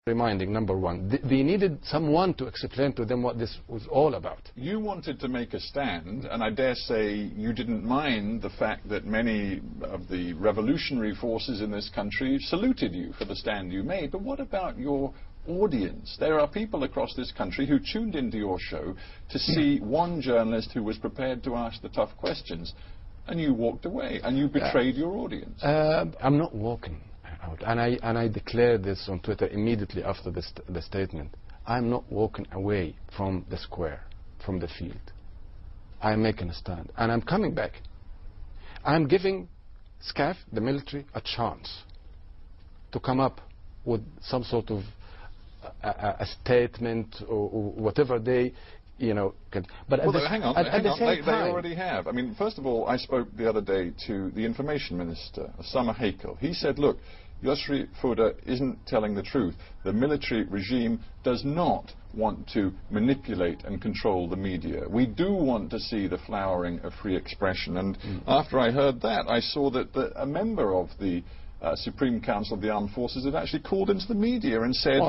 reminding, number one, they needed someone to explain to them what this was all about. You wanted to make a stand, and I dare say you didn't mind the fact that many of the revolutionary forces in this country saluted you for the stand you made. But what about your audience? There are people across this country who tuned into your show to see one journalist who was prepared to ask the tough questions, and you walked away, and you betrayed your audience. I'm not walking out, and I declared this on Twitter immediately after the statement. I'm not walking away from the square, from the field. I'm making a stand, and I'm coming back. I'm giving SCAF, the military, a chance to come up with some sort of a statement or whatever they, you know, can. But well, hang on, they already have. I mean, first of all, I spoke the other day to the information minister, Osama Hakel. He said, look, Yosri Fouda isn't telling the truth. The military regime does not want to manipulate and control the media. We do want to see the flowering of free expression. And after I heard that, I saw that a member of the Supreme Council of the Armed Forces had actually called into the media and said,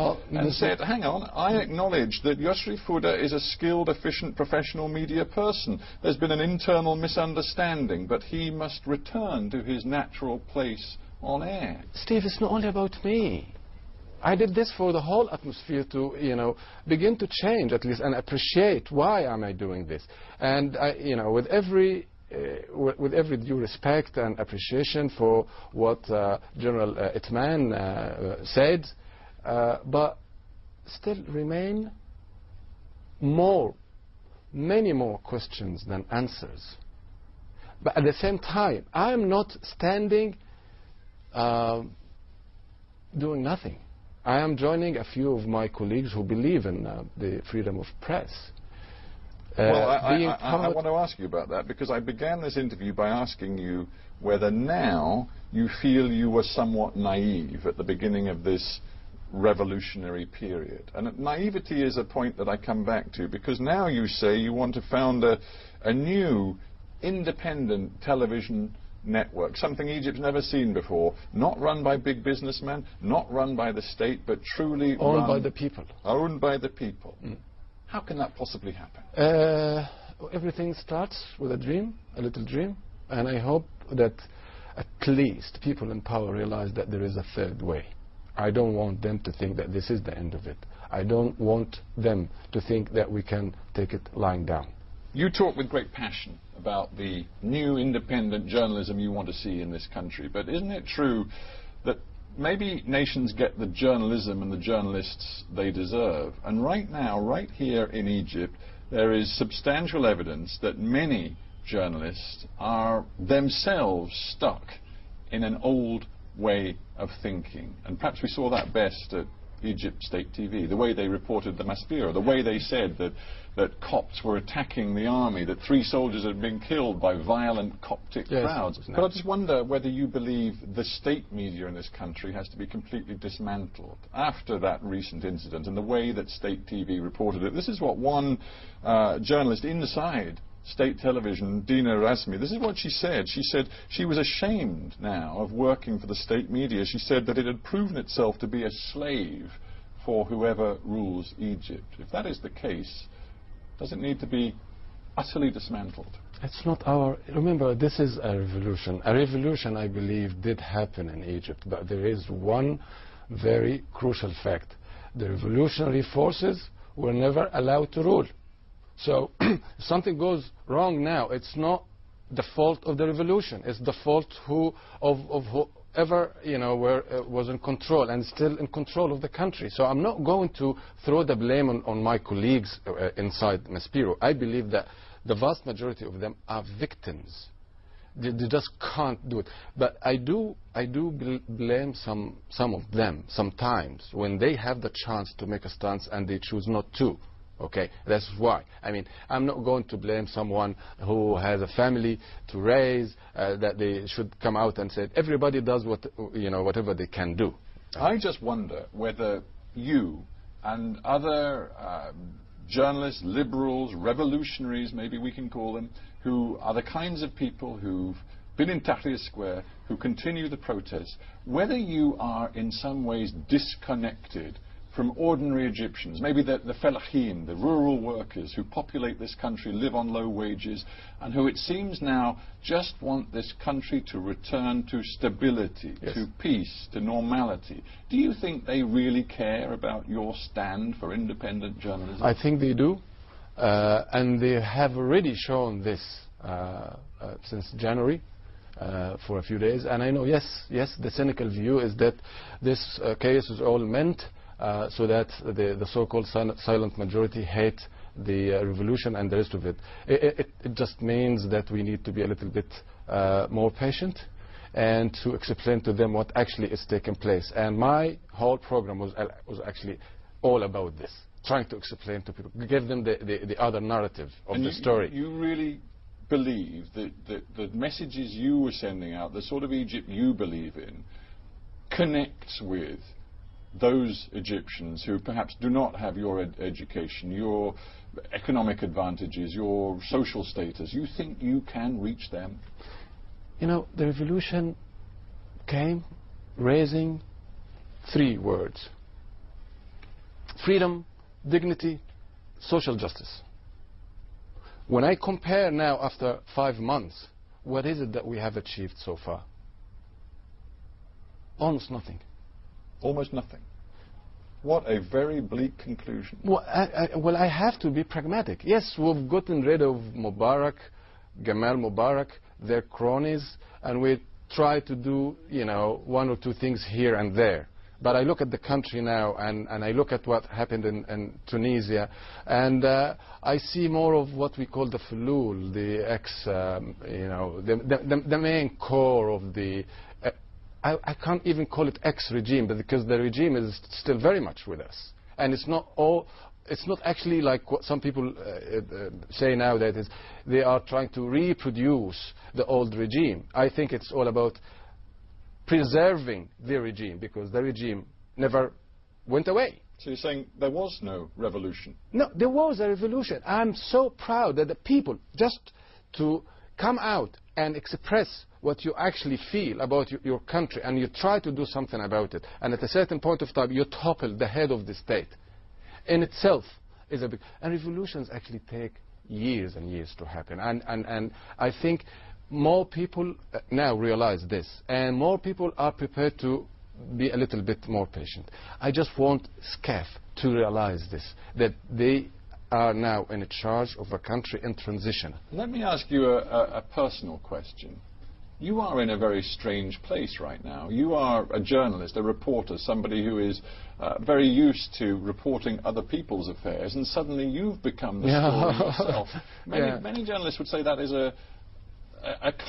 hang on, I acknowledge that Yosri Fouda is a skilled, efficient, professional media person. There's been an internal misunderstanding, but he must return to his natural place on air. Steve, it's not only about me. I did this for the whole atmosphere to, you know, begin to change at least and appreciate why am I doing this. And, you know, with every due respect and appreciation for what General Itman said, but still remain many more questions than answers. But at the same time, I am not standing doing nothing. I am joining a few of my colleagues who believe in the freedom of press. Well, I want to ask you about that, because I began this interview by asking you whether now you feel you were somewhat naive at the beginning of this revolutionary period. And naivety is a point that I come back to, because now you say you want to found a new independent television network, something Egypt's never seen before, not run by big businessmen, not run by the state, but truly owned by the people. Owned by the people. How can that possibly happen? Everything starts with a dream, a little dream, and I hope that at least people in power realize that there is a third way. I don't want them to think that this is the end of it. I don't want them to think that we can take it lying down. You talk with great passion about the new independent journalism you want to see in this country, but isn't it true that maybe nations get the journalism and the journalists they deserve? And right now, right here in Egypt, there is substantial evidence that many journalists are themselves stuck in an old way of thinking. And perhaps we saw that best at Egypt State TV, the way they reported the Maspira, the way they said that Copts were attacking the army, that 3 soldiers had been killed by violent Coptic crowds. But I just wonder whether you believe the state media in this country has to be completely dismantled after that recent incident and the way that state TV reported it. This is what one journalist inside state television, Dina Rasmi, this is what she said. She said she was ashamed now of working for the state media. She said that it had proven itself to be a slave for whoever rules Egypt. If that is the case, does it need to be utterly dismantled? It's not our... Remember, this is a revolution. A revolution, I believe, did happen in Egypt, but there is one very crucial fact. The revolutionary forces were never allowed to rule. So if something goes wrong now, it's not the fault of the revolution. It's the fault of whoever, you know, was in control and still in control of the country. So I'm not going to throw the blame on my colleagues inside Maspero. I believe that the vast majority of them are victims. They just can't do it. But I do blame some of them sometimes when they have the chance to make a stance and they choose not to. Okay, that's why. I mean, I'm not going to blame someone who has a family to raise, that they should come out and say, everybody does whatever they can do. I just wonder whether you and other journalists, liberals, revolutionaries, maybe we can call them, who are the kinds of people who've been in Tahrir Square, who continue the protests, whether you are in some ways disconnected from ordinary Egyptians, maybe the fellaheen, the rural workers who populate this country, live on low wages, and who it seems now just want this country to return to stability, Yes. to peace, to normality. Do you think they really care about your stand for independent journalism? I think they do, and they have already shown this since January. For a few days, and I know, yes, the cynical view is that this case is all meant so that the so-called silent majority hate the revolution and the rest of it. It just means that we need to be a little bit more patient and to explain to them what actually is taking place. And my whole program was actually all about this, trying to explain to people, give them the other narrative of and the story. You really believe that the messages you were sending out, the sort of Egypt you believe in, connects with those Egyptians who perhaps do not have your education, your economic advantages, your social status. You think you can reach them? You know, the revolution came raising 3 words: freedom, dignity, social justice. When I compare now after 5 months, what is it that we have achieved so far? Almost nothing. Almost nothing. What a very bleak conclusion. Well, I have to be pragmatic. Yes, we've gotten rid of Mubarak, Gamal Mubarak, their cronies, and we try to do, 1 or 2 things here and there. But I look at the country now, and I look at what happened in Tunisia, and I see more of what we call the fulul, the main core of the. I can't even call it ex-regime, but because the regime is still very much with us, and it's not actually like what some people say now, that is they are trying to reproduce the old regime. I think it's all about preserving the regime, because the regime never went away. So you're saying there was no revolution? No, there was a revolution. I'm so proud that the people, just to come out and express what you actually feel about your country, and you try to do something about it, and at a certain point of time you topple the head of the state, in itself is a big. And revolutions actually take years and years to happen, and I think more people now realize this, and more people are prepared to be a little bit more patient. I just want SCAF to realize this, that they are now in charge of a country in transition. Let me ask you a personal question. You are in a very strange place right now. You are a journalist, a reporter, somebody who is very used to reporting other people's affairs, and suddenly you've become the story yourself. Many journalists would say that is a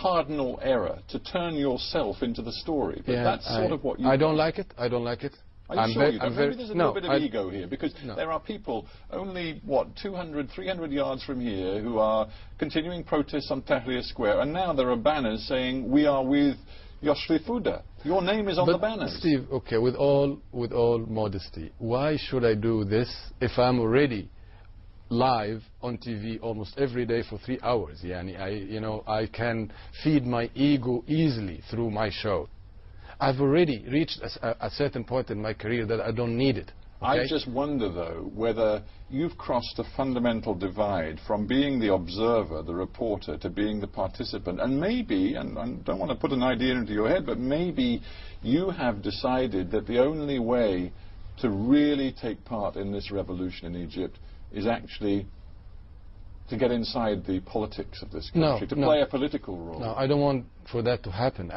cardinal error, to turn yourself into the story. But that's sort of what you... I don't like it. I don't like it. Are you sure you don't? Maybe there's a little bit of ego here, because there are people only, 200, 300 yards from here who are continuing protests on Tahrir Square, and now there are banners saying, "We are with Yosri Fouda." Your name is on the banners. Steve, okay, with all modesty, why should I do this if I'm already live on TV almost every day for 3 hours? I can feed my ego easily through my show. I've already reached a certain point in my career that I don't need it. Okay? I just wonder, though, whether you've crossed a fundamental divide from being the observer, the reporter, to being the participant. And maybe, and I don't want to put an idea into your head, but maybe you have decided that the only way to really take part in this revolution in Egypt is actually to get inside the politics of this country, to play a political role. No, I don't want for that to happen.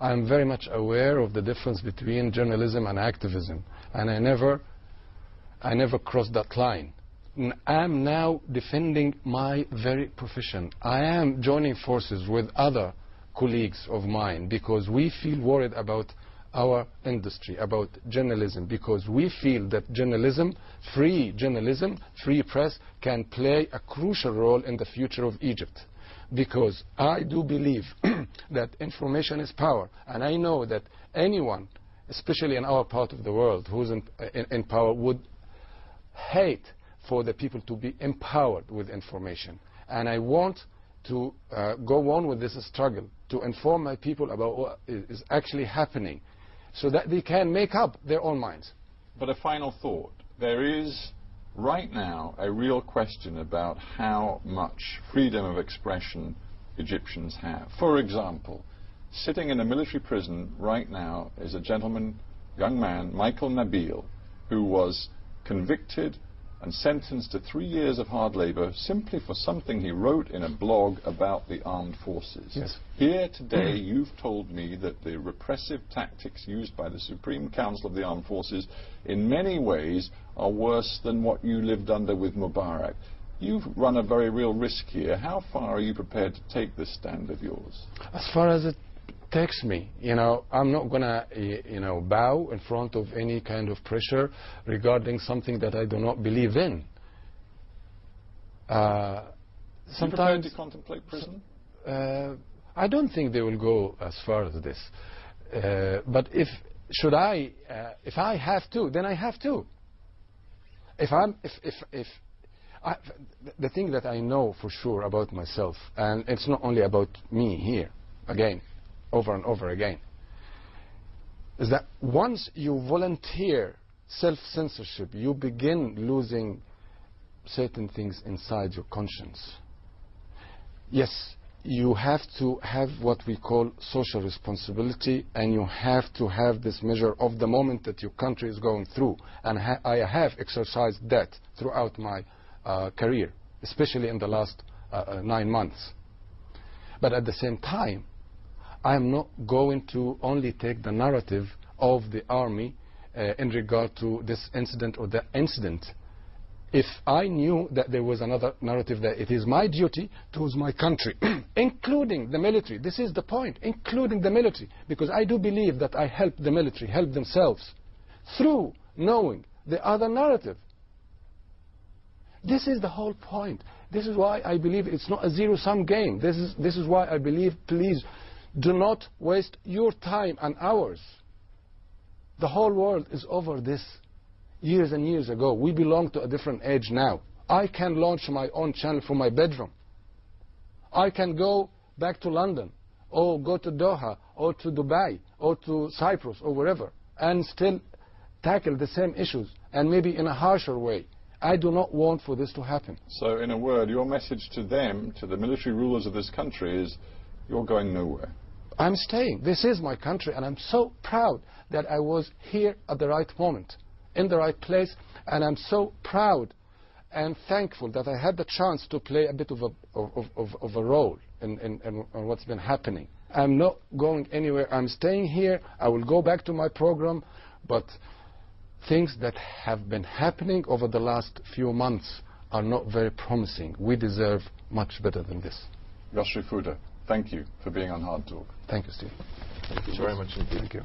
I'm very much aware of the difference between journalism and activism, and I never crossed that line. I'm now defending my very profession. I am joining forces with other colleagues of mine, because we feel worried about our industry, about journalism, because we feel that journalism, free press, can play a crucial role in the future of Egypt. Because I do believe that information is power, and I know that anyone, especially in our part of the world, who's in power, would hate for the people to be empowered with information. And I want to go on with this struggle, to inform my people about what is actually happening, so that they can make up their own minds. But a final thought. There is right now a real question about how much freedom of expression Egyptians have. For example, sitting in a military prison right now is a gentleman, young man, Michael Nabil, who was convicted and sentenced to 3 years of hard labor simply for something he wrote in a blog about the armed forces. Yes. Here today you've told me that the repressive tactics used by the Supreme Council of the Armed Forces in many ways are worse than what you lived under with Mubarak. You've run a very real risk here. How far are you prepared to take this stand of yours? As far as it takes me, I'm not gonna, bow in front of any kind of pressure regarding something that I do not believe in. Sometimes you contemplate prison? I don't think they will go as far as this. But if I have to, then I have to. The thing that I know for sure about myself, and it's not only about me here, again, over and over again, is that once you volunteer self-censorship, you begin losing certain things inside your conscience. Yes, you have to have what we call social responsibility, and you have to have this measure of the moment that your country is going through. And I have exercised that throughout my career, especially in the last 9 months. But at the same time, I'm not going to only take the narrative of the army in regard to this incident or that incident. If I knew that there was another narrative, that it is my duty towards my country, including the military. This is the point, including the military, because I do believe that I help the military help themselves through knowing the other narrative. This is the whole point. This is why I believe it's not a zero-sum game. This is why I believe, please, do not waste your time and ours. The whole world is over this years and years ago. We belong to a different age now. I can launch my own channel from my bedroom. I can go back to London, or go to Doha, or to Dubai, or to Cyprus, or wherever, and still tackle the same issues, and maybe in a harsher way. I do not want for this to happen. So, in a word, your message to them, to the military rulers of this country, is you're going nowhere. I'm staying. This is my country, and I'm so proud that I was here at the right moment, in the right place, and I'm so proud and thankful that I had the chance to play a bit of a role in what's been happening. I'm not going anywhere. I'm staying here. I will go back to my program, but things that have been happening over the last few months are not very promising. We deserve much better than this. Yosri Fouda, thank you for being on Hard Talk. Thank you, Steve. Thank you very much indeed. Thank you.